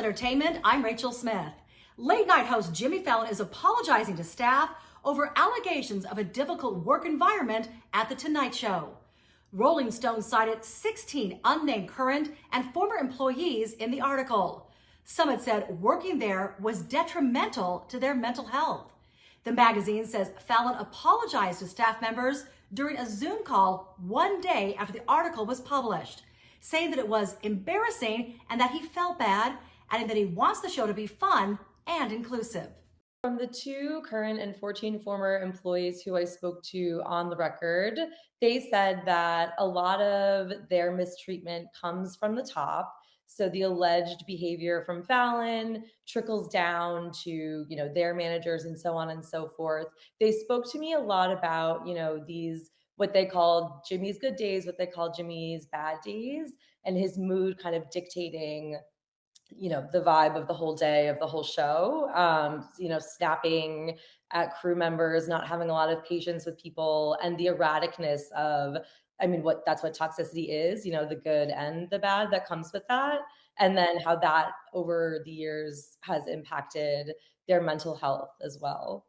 Entertainment, I'm Rachel Smith. Late night host Jimmy Fallon is apologizing to staff over allegations of a difficult work environment at The Tonight Show. Rolling Stone cited 16 unnamed current and former employees in the article. Some had said working there was detrimental to their mental health. The magazine says Fallon apologized to staff members during a Zoom call one day after the article was published, saying that it was embarrassing and that he felt bad, adding that he wants the show to be fun and inclusive. From the 2 current and 14 former employees who I spoke to on the record, they said that a lot of their mistreatment comes from the top. So the alleged behavior from Fallon trickles down to, their managers and so on and so forth. They spoke to me a lot about, these, what they called Jimmy's good days, what they call Jimmy's bad days, and his mood kind of dictating the vibe of the whole day, of the whole show, snapping at crew members, not having a lot of patience with people, and the erraticness of, that's what toxicity is, the good and the bad that comes with that. And then how that over the years has impacted their mental health as well.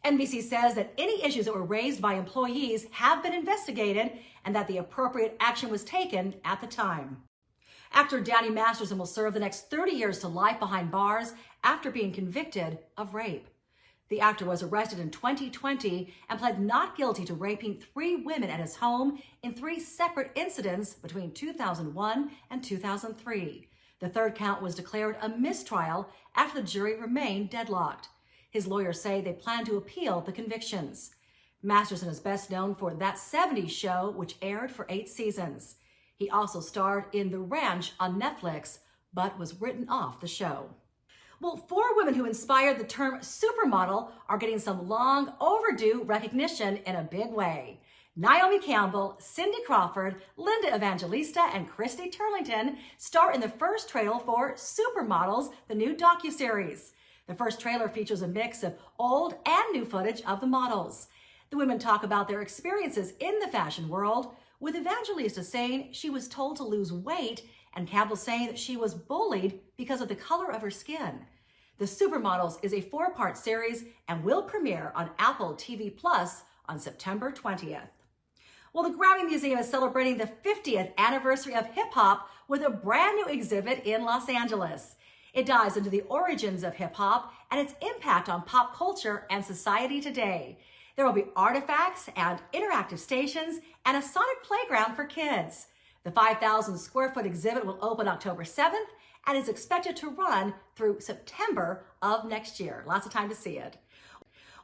NBC says that any issues that were raised by employees have been investigated and that the appropriate action was taken at the time. Actor Danny Masterson will serve the next 30 years to life behind bars after being convicted of rape. The actor was arrested in 2020 and pled not guilty to raping 3 women at his home in 3 separate incidents between 2001 and 2003. The third count was declared a mistrial after the jury remained deadlocked. His lawyers say they plan to appeal the convictions. Masterson is best known for That 70s Show, which aired for 8 seasons. He also starred in The Ranch on Netflix, but was written off the show. Well, 4 women who inspired the term supermodel are getting some long overdue recognition in a big way. Naomi Campbell, Cindy Crawford, Linda Evangelista, and Christy Turlington star in the first trailer for Supermodels, the new docuseries. The first trailer features a mix of old and new footage of the models. The women talk about their experiences in the fashion world, with Evangelista saying she was told to lose weight and Campbell saying that she was bullied because of the color of her skin. The Supermodels is a 4-part series and will premiere on Apple TV Plus on September 20th. Well, the Grammy Museum is celebrating the 50th anniversary of hip-hop with a brand new exhibit in Los Angeles. It dives into the origins of hip-hop and its impact on pop culture and society today. There will be artifacts and interactive stations and a sonic playground for kids. The 5,000 square foot exhibit will open October 7th and is expected to run through September of next year. Lots of time to see it.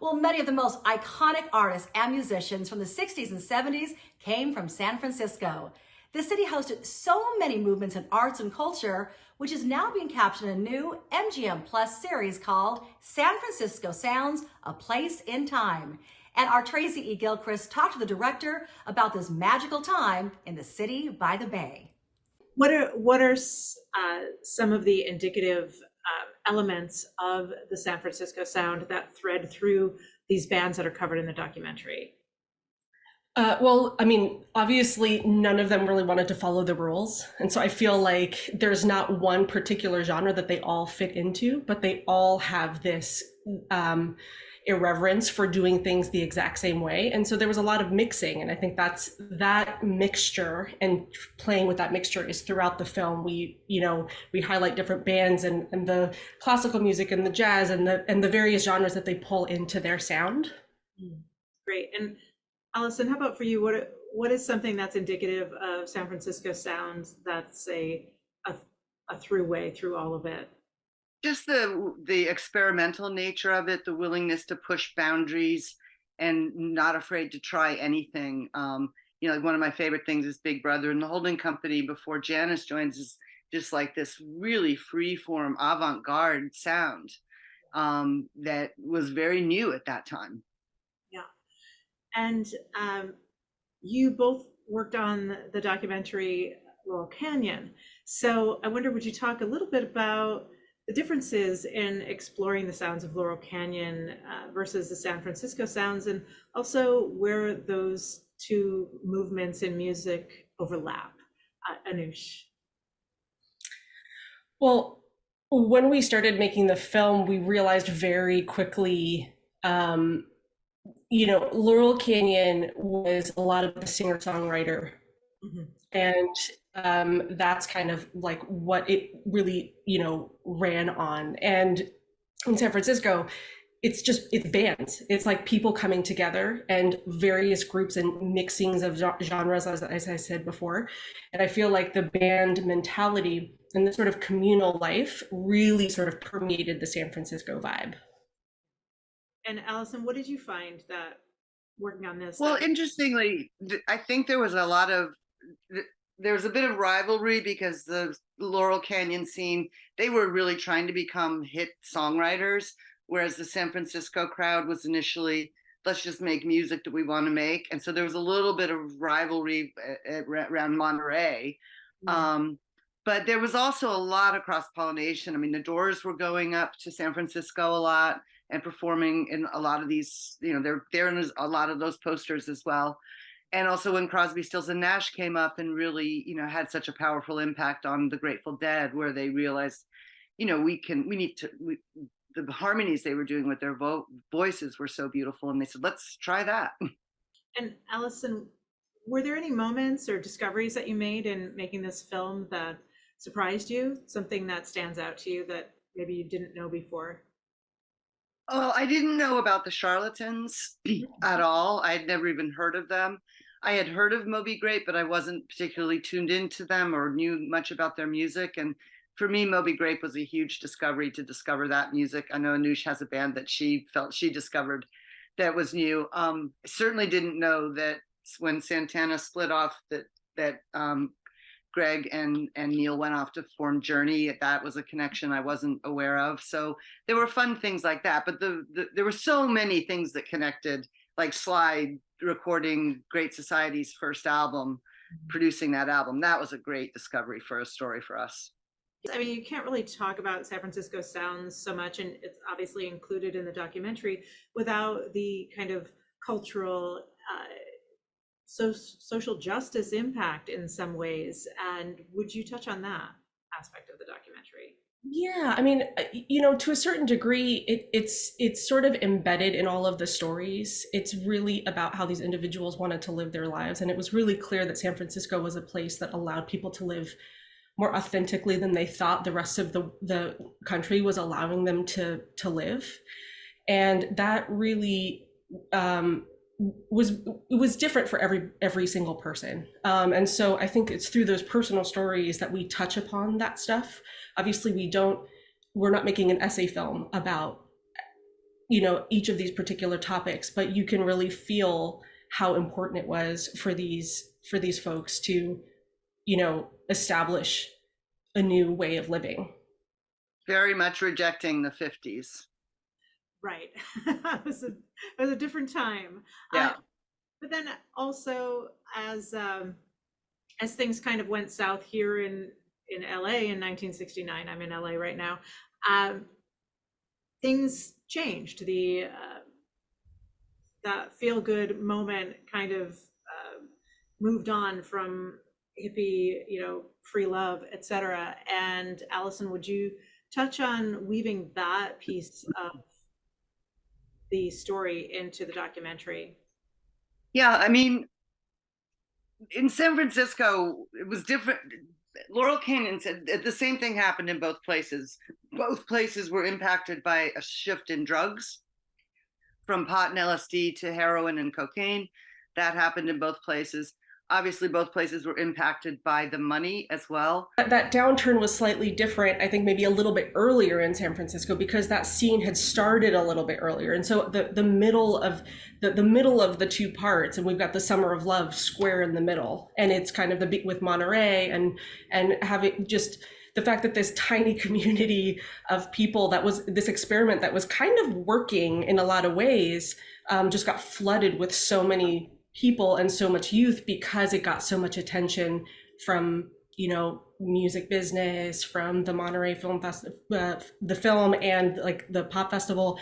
Well, many of the most iconic artists and musicians from the 60s and 70s came from San Francisco. The city hosted so many movements in arts and culture, which is now being captured in a new MGM Plus series called San Francisco Sounds, A Place in Time. And our Tracy E. Gilchrist talked to the director about this magical time in the city by the bay. What are some of the indicative elements of the San Francisco sound that thread through these bands that are covered in the documentary? Obviously none of them really wanted to follow the rules. And so I feel like there's not one particular genre that they all fit into, but they all have this irreverence for doing things the exact same way. And so there was a lot of mixing. And I think that mixture and playing with that mixture is throughout the film. We highlight different bands and the classical music and the jazz and the various genres that they pull into their sound. Great. And Allison, how about for you? What is something that's indicative of San Francisco sound that's a throughway through all of it? Just the experimental nature of it, the willingness to push boundaries and not afraid to try anything. One of my favorite things is Big Brother and the Holding Company before Janice joins is just like this really free-form avant-garde sound that was very new at that time. Yeah. And you both worked on the documentary Laurel Canyon. So I wonder, would you talk a little bit about the differences in exploring the sounds of Laurel Canyon versus the San Francisco sounds, and also where those 2 movements in music overlap? Anush. Well, When we started making the film, we realized very quickly, Laurel Canyon was a lot of the singer-songwriter, Mhm. and that's kind of like what it really, ran on. And in San Francisco, it's bands. It's like people coming together and various groups and mixings of genres, as I said before. And I feel like the band mentality and the sort of communal life really sort of permeated the San Francisco vibe. And Allison, what did you find that working on this Well, that interestingly, I think there was a lot of there was a bit of rivalry because the Laurel Canyon scene, they were really trying to become hit songwriters, whereas the San Francisco crowd was initially, let's just make music that we want to make. And so there was a little bit of rivalry around Monterey. Mm. But there was also a lot of cross pollination. I mean, the Doors were going up to San Francisco a lot and performing in a lot of these, they're in a lot of those posters as well. And also when Crosby, Stills and Nash came up and really, had such a powerful impact on the Grateful Dead, where they realized, the harmonies they were doing with their voices were so beautiful. And they said, let's try that. And Allison, were there any moments or discoveries that you made in making this film that surprised you? Something that stands out to you that maybe you didn't know before? Oh, I didn't know about the Charlatans at all. I had never even heard of them. I had heard of Moby Grape, but I wasn't particularly tuned into them or knew much about their music. And for me, Moby Grape was a huge discovery to discover that music. I know Anoush has a band that she felt she discovered that was new. Certainly didn't know that when Santana split off, that Greg and Neil went off to form Journey. That was a connection I wasn't aware of. So there were fun things like that. But there were so many things that connected, like Sly recording Great Society's first album, producing that album. That was a great discovery for a story for us. I mean, you can't really talk about San Francisco sounds so much, and it's obviously included in the documentary, without the kind of cultural, social justice impact in some ways. And would you touch on that aspect of the documentary? Yeah, I mean, to a certain degree, it's sort of embedded in all of the stories. It's really about how these individuals wanted to live their lives, and it was really clear that San Francisco was a place that allowed people to live more authentically than they thought the rest of the country was allowing them to live. And that really was different for every single person. And so I think it's through those personal stories that we touch upon that stuff. Obviously, we're not making an essay film about each of these particular topics, but you can really feel how important it was for these folks to establish a new way of living. Very much rejecting the 50s. Right. It was a different time. Yeah. But then also as things kind of went south here in LA in 1969, I'm in LA right now, things changed. That feel good moment kind of moved on from hippie, free love, etc. And Allison, would you touch on weaving that piece of the story into the documentary? Yeah, I mean, in San Francisco, it was different. Laurel Canyon said the same thing happened in both places. Both places were impacted by a shift in drugs from pot and LSD to heroin and cocaine. That happened in both places. Obviously, both places were impacted by the money as well. That downturn was slightly different, I think maybe a little bit earlier in San Francisco, because that scene had started a little bit earlier. And so the middle of the two parts, and we've got the Summer of Love square in the middle, and it's kind of the beat with Monterey and having just the fact that this tiny community of people, that was this experiment that was kind of working in a lot of ways, just got flooded with so many people and so much youth because it got so much attention from music business, from the Monterey Film Festival, the film, and like the pop festival.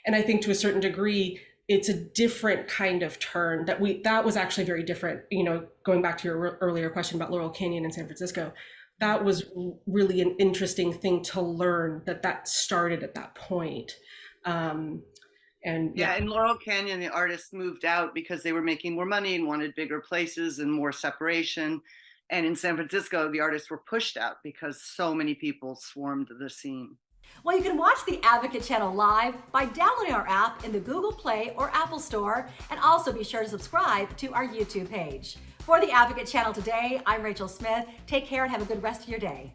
And I think to a certain degree it's a different kind of turn that was actually very different, going back to your earlier question about Laurel Canyon in San Francisco. that was really an interesting thing to learn, that started at that point. And Yeah, in Laurel Canyon, the artists moved out because they were making more money and wanted bigger places and more separation. And in San Francisco, the artists were pushed out because so many people swarmed the scene. Well, you can watch the Advocate channel live by downloading our app in the Google Play or Apple Store, and also be sure to subscribe to our YouTube page. For the Advocate channel today, I'm Rachel Smith. Take care and have a good rest of your day.